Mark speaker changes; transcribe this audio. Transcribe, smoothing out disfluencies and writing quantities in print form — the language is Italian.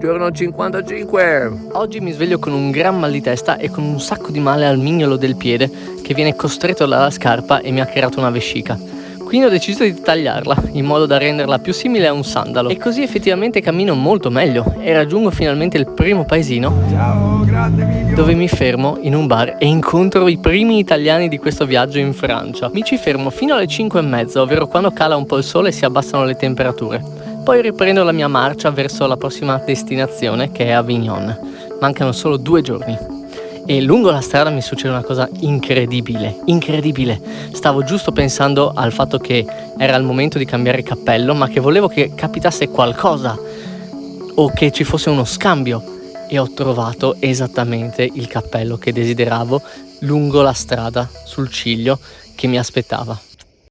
Speaker 1: Giorno 55.
Speaker 2: Oggi mi sveglio con un gran mal di testa e con un sacco di male al mignolo del piede che viene costretto dalla scarpa e mi ha creato una vescica. Quindi ho deciso di tagliarla in modo da renderla più simile a un sandalo e così effettivamente cammino molto meglio e raggiungo finalmente il primo paesino.
Speaker 1: Ciao, grande video.
Speaker 2: Dove mi fermo in un bar e incontro i primi italiani di questo viaggio in Francia. Mi ci fermo fino alle 5:30, ovvero quando cala un po' il sole e si abbassano le temperature. Poi riprendo la mia marcia verso la prossima destinazione, che è Avignon. Mancano solo 2 giorni. E lungo la strada mi succede una cosa incredibile. Stavo giusto pensando al fatto che era il momento di cambiare cappello, ma che volevo che capitasse qualcosa o che ci fosse uno scambio. E ho trovato esattamente il cappello che desideravo lungo la strada sul ciglio che mi aspettava.